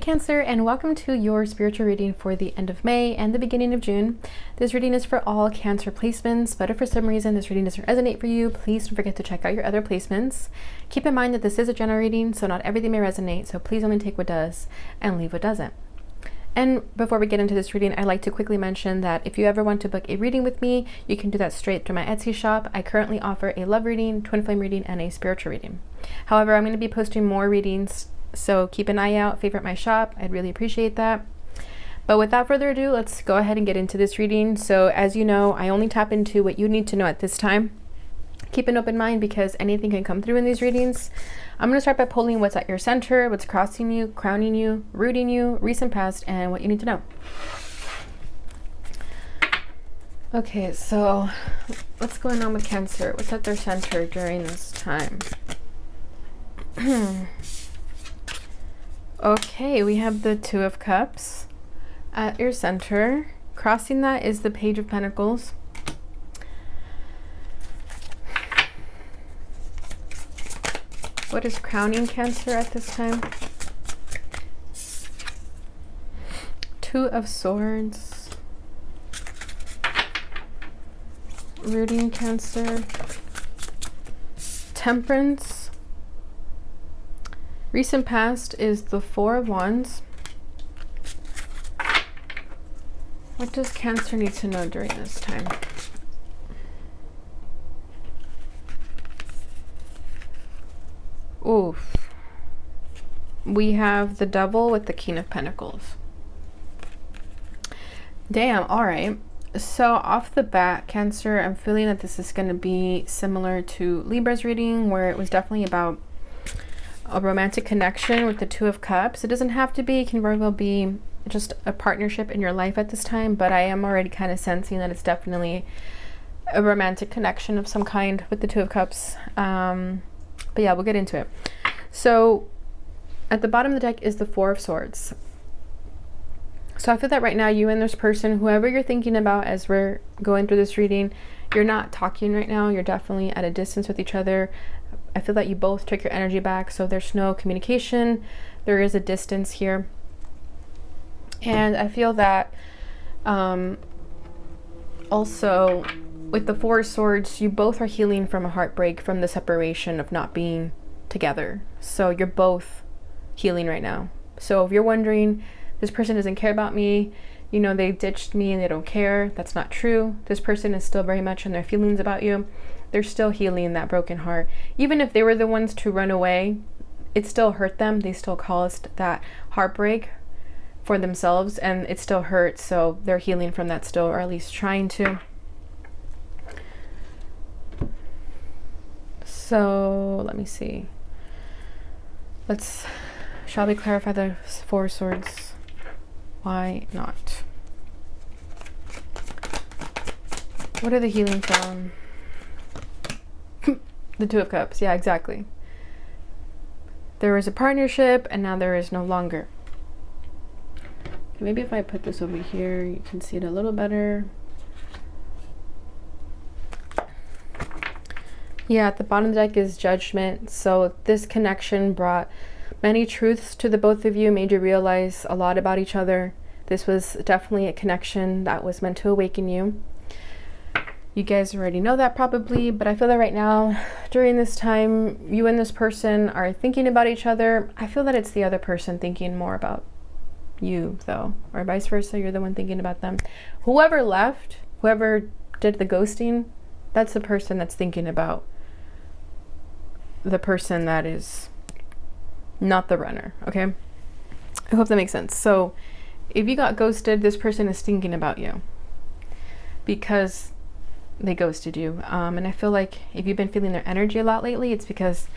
Cancer, and welcome to your spiritual reading for the end of May and the beginning of June. This reading is for all Cancer placements, but if for some reason this reading doesn't resonate for you, please don't forget to check out your other placements. Keep in mind that this is a general reading, so not everything may resonate, so please only take what does and leave what doesn't. And before we get into this reading, I'd like to quickly mention that if you ever want to book a reading with me, you can do that straight through my Etsy shop. I currently offer a love reading, twin flame reading, and a spiritual reading. However, I'm going to be posting more readings, so keep an eye out, favorite my shop. I'd really appreciate that. But without further ado, let's go ahead and get into this reading. So as you know, I only tap into what you need to know at this time. Keep an open mind because anything can come through in these readings. I'm going to start by pulling what's at your center, what's crossing you, crowning you, rooting you, recent past, and what you need to know. Okay, so what's going on with Cancer? What's at their center during this time? Okay, we have the Two of Cups at your center. Crossing that is the Page of Pentacles. What is crowning Cancer at this time? Two of Swords. Rooting Cancer. Temperance. Recent past is the Four of Wands. What does Cancer need to know during this time? Oof. We have the Devil with the King of Pentacles. Damn, alright. So off the bat, Cancer, I'm feeling that this is going to be similar to Libra's reading, where it was definitely about a romantic connection with the Two of Cups. It doesn't have to be, it can very well be just a partnership in your life at this time, but I am already kind of sensing that it's definitely a romantic connection of some kind with the Two of Cups. But yeah, we'll get into it. So at the bottom of the deck is the Four of Swords. So I feel that right now you and this person, whoever you're thinking about as we're going through this reading, you're not talking right now. You're definitely at a distance with each other. I feel that you both took your energy back, so there's no communication. There is a distance here. And I feel that also with the Four of Swords, you both are healing from a heartbreak from the separation of not being together. So you're both healing right now. So if you're wondering, this person doesn't care about me, you know, they ditched me and they don't care, that's not true. This person is still very much in their feelings about you. They're still healing that broken heart. Even if they were the ones to run away, it still hurt them. They still caused that heartbreak for themselves, and it still hurts. So they're healing from that still, or at least trying to. So let me see. Shall we clarify the Four of Swords? Why not? What are they healing from? The Two of Cups. Yeah, exactly. There was a partnership and now there is no longer. Maybe if I put this over here, you can see it a little better. Yeah, at the bottom of the deck is Judgment. So this connection brought many truths to the both of you, made you realize a lot about each other. This was definitely a connection that was meant to awaken you. You guys already know that probably, but I feel that right now, during this time, you and this person are thinking about each other. I feel that it's the other person thinking more about you, though, or vice versa. You're the one thinking about them. Whoever left, whoever did the ghosting, that's the person that's thinking about the person that is not the runner, okay? I hope that makes sense. So if you got ghosted, this person is thinking about you because they ghosted you. And I feel like if you've been feeling their energy a lot lately, it's because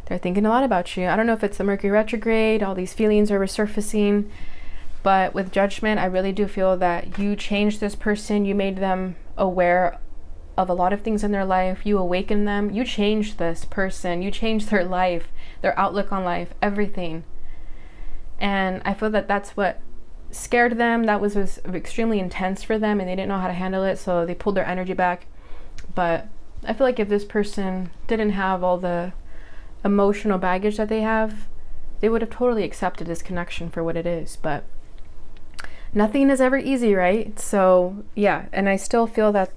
they're thinking a lot about you. I don't know if it's the Mercury retrograde, all these feelings are resurfacing, but with Judgment, I really do feel that you changed this person. You made them aware of a lot of things in their life. You awakened them. You changed this person. You changed their life, their outlook on life, everything. And I feel that that's what scared them. That was extremely intense for them, and they didn't know how to handle it, so they pulled their energy back. But I feel like if this person didn't have all the emotional baggage that they have, they would have totally accepted this connection for what it is. But nothing is ever easy, right? So yeah, and I still feel that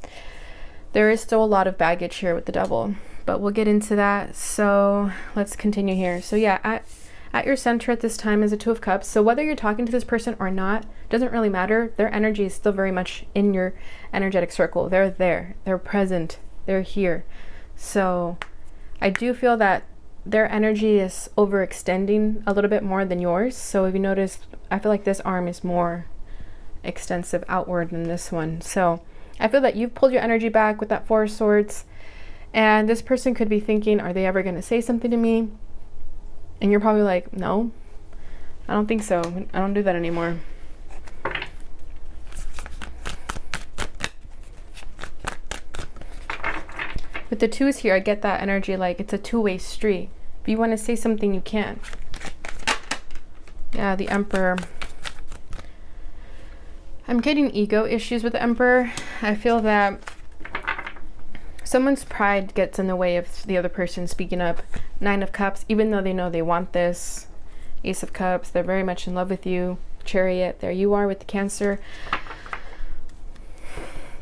there is still a lot of baggage here with the Devil, but we'll get into that. So let's continue here. So yeah, at your center at this time is a Two of Cups. So whether you're talking to this person or not, doesn't really matter. Their energy is still very much in your energetic circle. They're there, they're present, they're here. So I do feel that their energy is overextending a little bit more than yours. So if you notice, I feel like this arm is more extensive outward than this one. So I feel that you've pulled your energy back with that Four of Swords, and this person could be thinking, are they ever going to say something to me? And you're probably like, no, I don't think so. I don't do that anymore. With the twos here, I get that energy like it's a two-way street. If you want to say something, you can. Yeah, the Emperor. I'm getting ego issues with the Emperor. I feel that someone's pride gets in the way of the other person speaking up. Nine of Cups, even though they know they want this. Ace of Cups, they're very much in love with you. Chariot, there you are with the Cancer.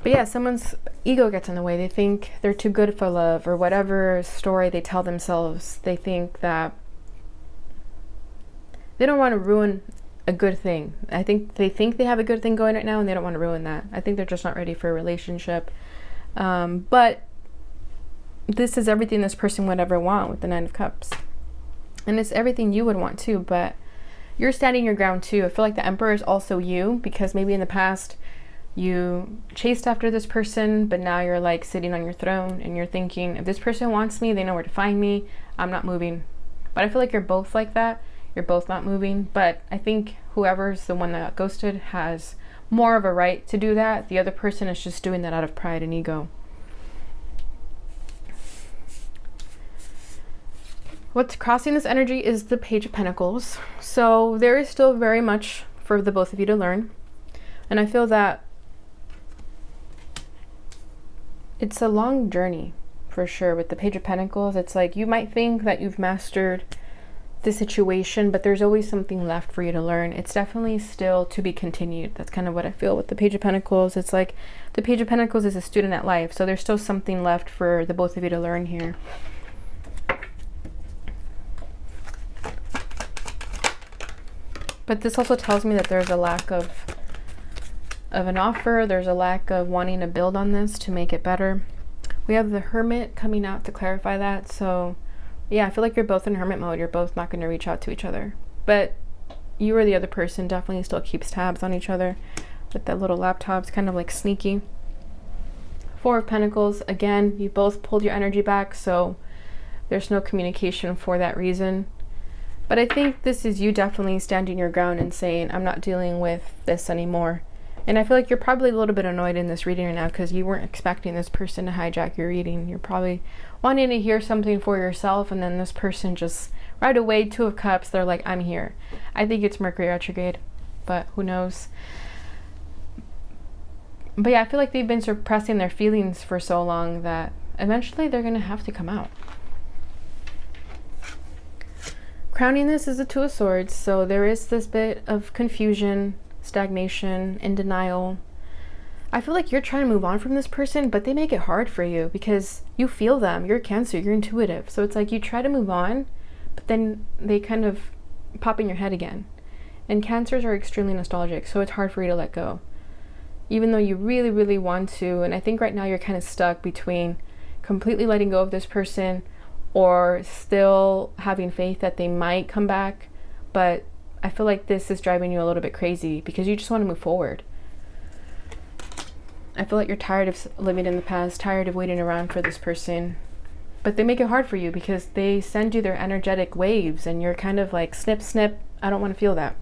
But yeah, someone's ego gets in the way. They think they're too good for love, or whatever story they tell themselves. They think that they don't want to ruin a good thing. I think they have a good thing going right now, and they don't want to ruin that. I think they're just not ready for a relationship. But this is everything this person would ever want with the Nine of Cups. And it's everything you would want too, but you're standing your ground too. I feel like the Emperor is also you, because maybe in the past you chased after this person, but now you're like sitting on your throne and you're thinking, if this person wants me, they know where to find me. I'm not moving. But I feel like you're both like that. You're both not moving. But I think whoever's the one that got ghosted has more of a right to do that. The other person is just doing that out of pride and ego. What's crossing this energy is the Page of Pentacles. So there is still very much for the both of you to learn. And I feel that it's a long journey for sure with the Page of Pentacles. It's like you might think that you've mastered the situation, but there's always something left for you to learn. It's definitely still to be continued. That's kind of what I feel with the Page of Pentacles. It's like the Page of Pentacles is a student at life. So there's still something left for the both of you to learn here. But this also tells me that there's a lack of an offer. There's a lack of wanting to build on this to make it better. We have the Hermit coming out to clarify that. So yeah, I feel like you're both in hermit mode. You're both not going to reach out to each other. But you or the other person definitely still keeps tabs on each other with that little laptop. It's kind of like sneaky. Four of Pentacles. Again, you both pulled your energy back. So there's no communication for that reason. But I think this is you definitely standing your ground and saying, I'm not dealing with this anymore. And I feel like you're probably a little bit annoyed in this reading right now because you weren't expecting this person to hijack your reading. You're probably wanting to hear something for yourself, and then this person just right away, Two of Cups, they're like, I'm here. I think it's Mercury retrograde, but who knows? But yeah, I feel like they've been suppressing their feelings for so long that eventually they're going to have to come out. Crowning this is the Two of Swords, so there is this bit of confusion, stagnation, and denial. I feel like you're trying to move on from this person, but they make it hard for you because you feel them. You're Cancer, you're intuitive. So it's like you try to move on, but then they kind of pop in your head again. And Cancers are extremely nostalgic, so it's hard for you to let go. Even though you really, really want to, and I think right now you're kind of stuck between completely letting go of this person or still having faith that they might come back. But I feel like this is driving you a little bit crazy because you just want to move forward. I feel like you're tired of living in the past, tired of waiting around for this person. But they make it hard for you because they send you their energetic waves and you're kind of like, snip, snip, I don't want to feel that.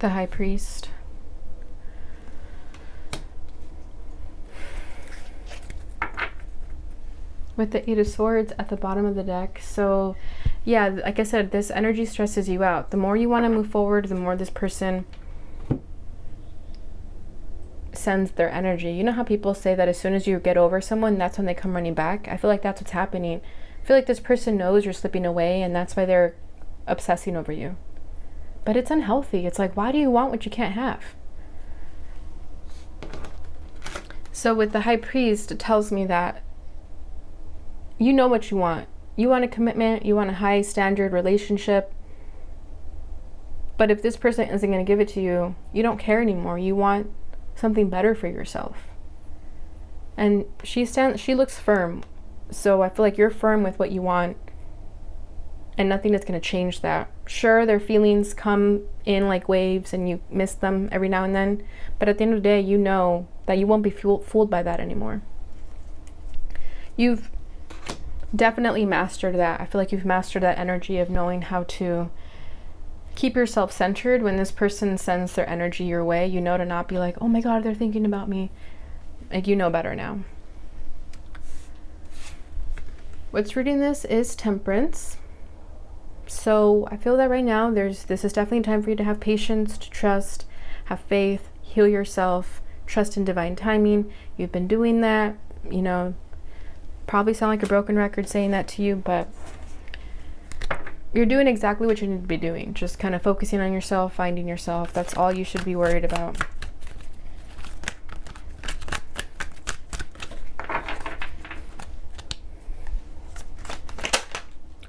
The High Priest. With the Eight of Swords at the bottom of the deck. So yeah, like I said, this energy stresses you out. The more you want to move forward, the more this person sends their energy. You know how people say that as soon as you get over someone, that's when they come running back? I feel like that's what's happening. I feel like this person knows you're slipping away, and that's why they're obsessing over you. But it's unhealthy. It's like, why do you want what you can't have? So with the High Priest, it tells me that you know what you want. You want a commitment. You want a high standard relationship. But if this person isn't going to give it to you, you don't care anymore. You want something better for yourself. And she looks firm. So I feel like you're firm with what you want, and nothing is going to change that. Sure, their feelings come in like waves and you miss them every now and then, but at the end of the day, you know that you won't be fooled by that anymore. You've definitely mastered that. I feel like you've mastered that energy of knowing how to keep yourself centered. When this person sends their energy your way, you know to not be like, oh my God, they're thinking about me. Like, you know better now. What's reading this is Temperance. So I feel that right now this is definitely time for you to have patience, to trust, have faith, heal yourself, trust in divine timing. You've been doing that, you know, probably sound like a broken record saying that to you, but you're doing exactly what you need to be doing. Just kind of focusing on yourself, finding yourself. That's all you should be worried about.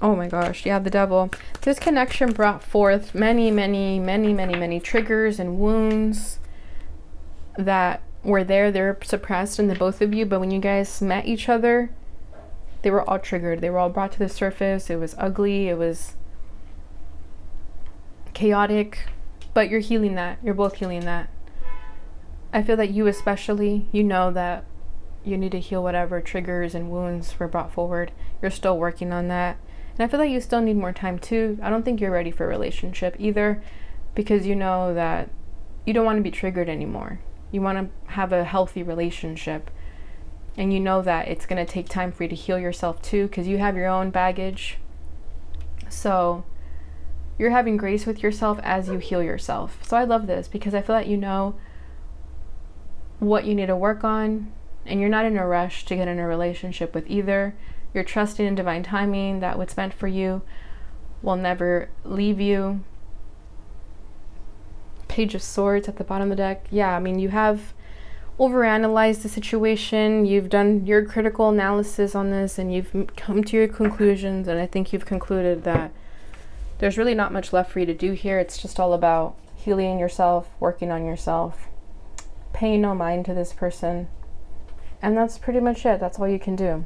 Oh my gosh, yeah, the Devil. This connection brought forth many triggers and wounds that were there. They're suppressed in the both of you, but when you guys met each other, they were all triggered. They were all brought to the surface. It was ugly. It was chaotic, but you're healing that. You're both healing that. I feel that you especially, you know that you need to heal whatever triggers and wounds were brought forward. You're still working on that. And I feel like you still need more time too. I don't think you're ready for a relationship either, because you know that you don't want to be triggered anymore. You want to have a healthy relationship. And you know that it's going to take time for you to heal yourself too, because you have your own baggage. So you're having grace with yourself as you heal yourself. So I love this because I feel that you know what you need to work on, and you're not in a rush to get in a relationship with either. You're trusting in divine timing, that what's meant for you will never leave you. Page of Swords at the bottom of the deck. Yeah, I mean, you have overanalyzed the situation. You've done your critical analysis on this, and you've come to your conclusions. And I think you've concluded that there's really not much left for you to do here. It's just all about healing yourself, working on yourself, paying no mind to this person. And that's pretty much it. That's all you can do.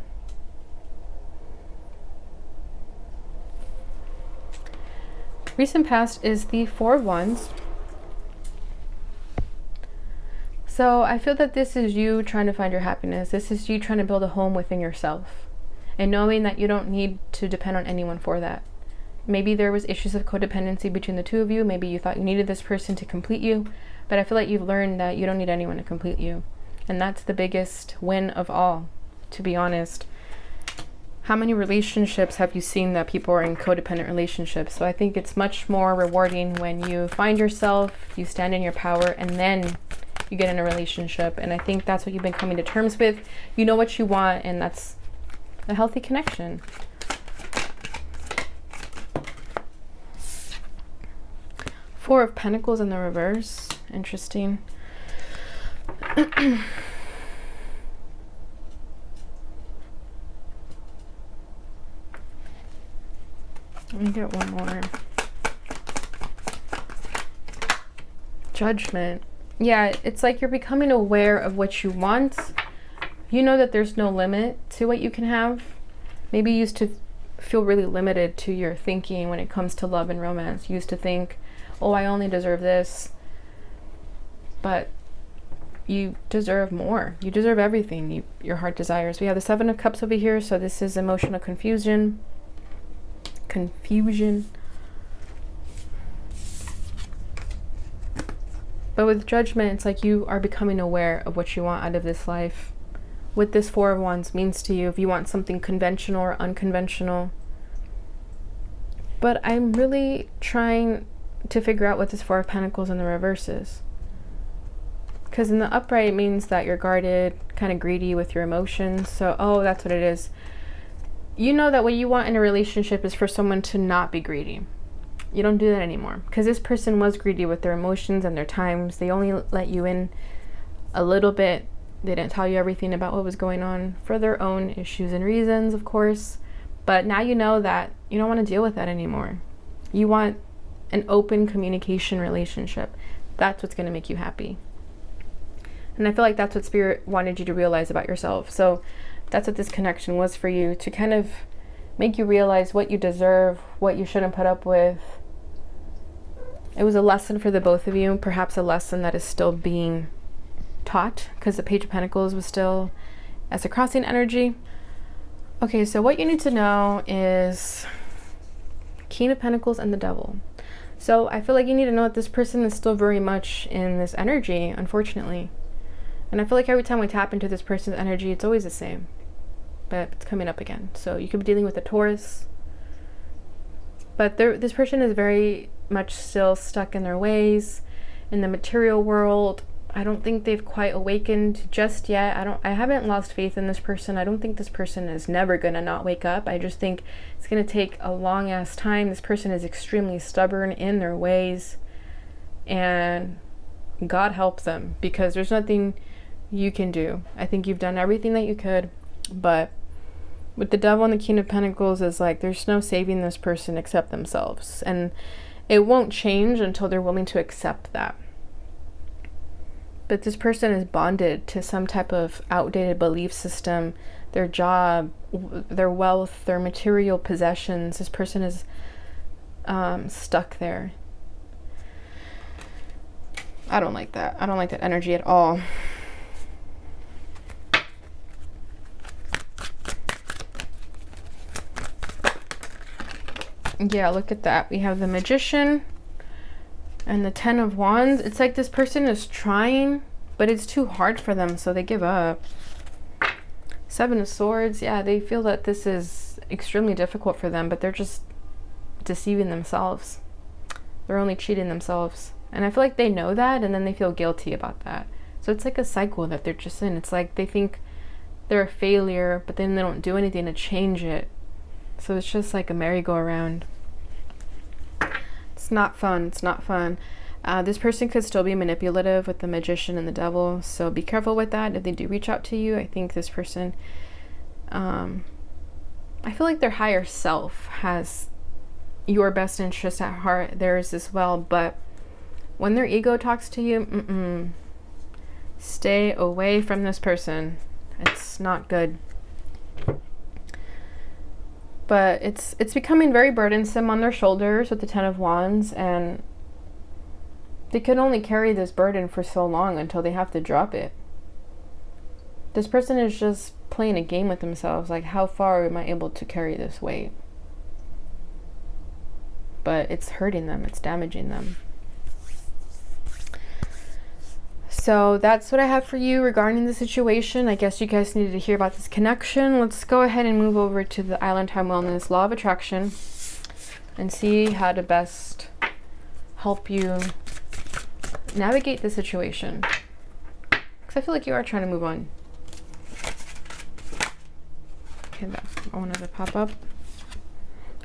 Recent past is the Four of Wands. So I feel that this is you trying to find your happiness. This is you trying to build a home within yourself, and knowing that you don't need to depend on anyone for that. Maybe there was issues of codependency between the two of you. Maybe you thought you needed this person to complete you, but I feel like you've learned that you don't need anyone to complete you. And that's the biggest win of all, to be honest. How many relationships have you seen that people are in codependent relationships? So I think it's much more rewarding when you find yourself, you stand in your power, and then you get in a relationship. And I think that's what you've been coming to terms with. You know what you want, and that's a healthy connection. Four of Pentacles in the reverse. Interesting. Let me get one more. Judgment. Yeah, it's like you're becoming aware of what you want. You know that there's no limit to what you can have. Maybe you used to feel really limited to your thinking when it comes to love and romance. You used to think, oh, I only deserve this. But you deserve more. You deserve everything your heart desires. We have the Seven of Cups over here, so this is emotional confusion. But with Judgment, it's like you are becoming aware of what you want out of this life. What this Four of Wands means to you, if you want something conventional or unconventional. But I'm really trying to figure out what this Four of Pentacles in the reverse is. Because in the upright, it means that you're guarded, kind of greedy with your emotions. So, oh, that's what it is. You know that what you want in a relationship is for someone to not be greedy. You don't do that anymore. Because this person was greedy with their emotions and their times. They only let you in a little bit. They didn't tell you everything about what was going on for their own issues and reasons, of course. But now you know that you don't want to deal with that anymore. You want an open communication relationship. That's what's going to make you happy. And I feel like that's what Spirit wanted you to realize about yourself. So that's what this connection was for you, to kind of make you realize what you deserve, what you shouldn't put up with. It was a lesson for the both of you, perhaps a lesson that is still being taught, because the Page of Pentacles was still as a crossing energy. Okay, so what you need to know is King of Pentacles and the Devil. So I feel like you need to know that this person is still very much in this energy, unfortunately. And I feel like every time we tap into this person's energy, it's always the same. But it's coming up again. So you could be dealing with a Taurus. But this person is very much still stuck in their ways, in the material world. I don't think they've quite awakened just yet. I haven't lost faith in this person. I don't think this person is never going to not wake up. I just think it's going to take a long ass time. This person is extremely stubborn in their ways. And God help them, because there's nothing you can do. I think you've done everything that you could, but with the Devil and the King of Pentacles is like there's no saving this person except themselves, and it won't change until they're willing to accept that. But this person is bonded to some type of outdated belief system, their job, their wealth, their material possessions. This person is stuck there. I don't like that. I don't like that energy at all. Yeah, look at that. We have the Magician and the Ten of Wands. It's like this person is trying, but it's too hard for them, so they give up. Seven of Swords. Yeah, they feel that this is extremely difficult for them, but they're just deceiving themselves. They're only cheating themselves. And I feel like they know that, and then they feel guilty about that. So it's like a cycle that they're just in. It's like they think they're a failure, but then they don't do anything to change it. So it's just like a merry-go-round. It's not fun. It's not fun. This person could still be manipulative with the Magician and the Devil, so be careful with that. If they do reach out to you, I think this person, I feel like their higher self has your best interest at heart, theirs as well, but when their ego talks to you, stay away from this person. It's not good. But it's becoming very burdensome on their shoulders with the Ten of Wands, and they can only carry this burden for so long until they have to drop it. This person is just playing a game with themselves, like, how far am I able to carry this weight? But it's hurting them, it's damaging them. So that's what I have for you regarding the situation. I guess you guys needed to hear about this connection. Let's go ahead and move over to the Island Time Wellness Law of Attraction and see how to best help you navigate the situation. Because I feel like you are trying to move on. Okay, I wanted to pop up.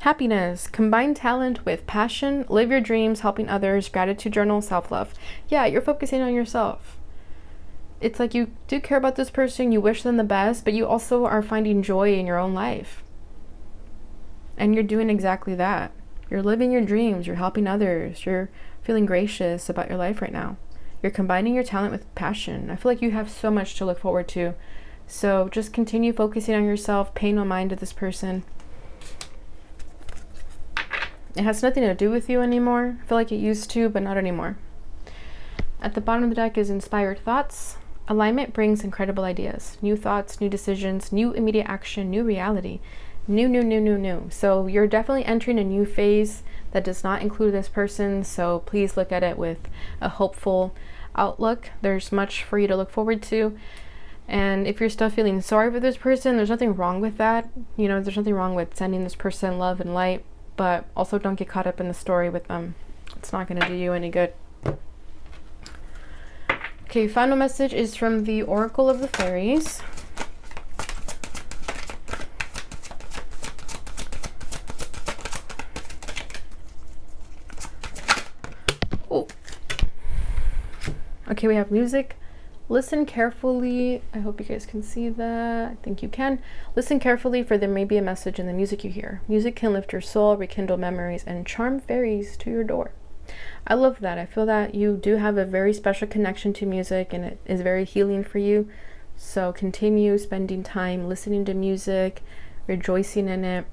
Happiness. Combine talent with passion. Live your dreams, helping others. Gratitude journal, self-love. Yeah, you're focusing on yourself. It's like you do care about this person. You wish them the best, but you also are finding joy in your own life. And you're doing exactly that. You're living your dreams. You're helping others. You're feeling gracious about your life right now. You're combining your talent with passion. I feel like you have so much to look forward to. So just continue focusing on yourself. Pay no mind to this person. It has nothing to do with you anymore. I feel like it used to, but not anymore. At the bottom of the deck is Inspired Thoughts. Alignment brings incredible ideas. New thoughts, new decisions, new immediate action, new reality. New. So you're definitely entering a new phase that does not include this person. So please look at it with a hopeful outlook. There's much for you to look forward to. And if you're still feeling sorry for this person, there's nothing wrong with that. You know, there's nothing wrong with sending this person love and light. But also don't get caught up in the story with them. It's not going to do you any good. Okay, final message is from the Oracle of the Fairies. Oh. Okay, we have music. Listen carefully. I hope you guys can see that. I think you can. Listen carefully, for there may be a message in the music you hear. Music can lift your soul, rekindle memories, and charm fairies to your door. I love that. I feel that you do have a very special connection to music, and it is very healing for you. So continue spending time listening to music, rejoicing in it,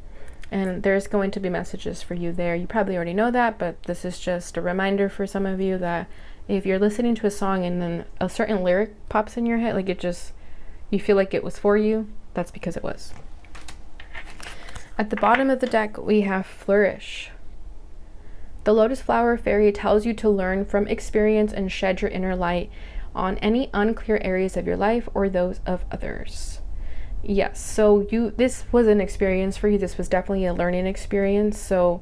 and there's going to be messages for you there. You probably already know that, but this is just a reminder for some of you that if you're listening to a song and then a certain lyric pops in your head, like you feel like it was for you, that's because it was. At the bottom of the deck, we have Flourish. The Lotus Flower Fairy tells you to learn from experience and shed your inner light on any unclear areas of your life or those of others. Yes, so this was an experience for you. This was definitely a learning experience. So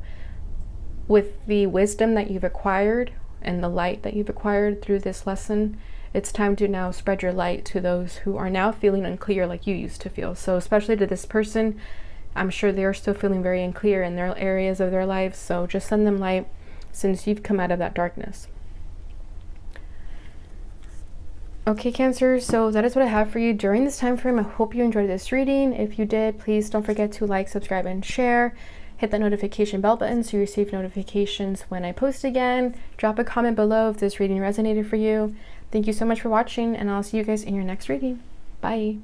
with the wisdom that you've acquired and the light that you've acquired through this lesson, it's time to now spread your light to those who are now feeling unclear like you used to feel. So especially to this person, I'm sure they're still feeling very unclear in their areas of their lives, so just send them light since you've come out of that darkness. Okay, Cancer, so that is what I have for you during this time frame. I hope you enjoyed this reading. If you did, please don't forget to like, subscribe, and share. Hit that notification bell button so you receive notifications when I post again. Drop a comment below if this reading resonated for you. Thank you so much for watching, and I'll see you guys in your next reading. Bye.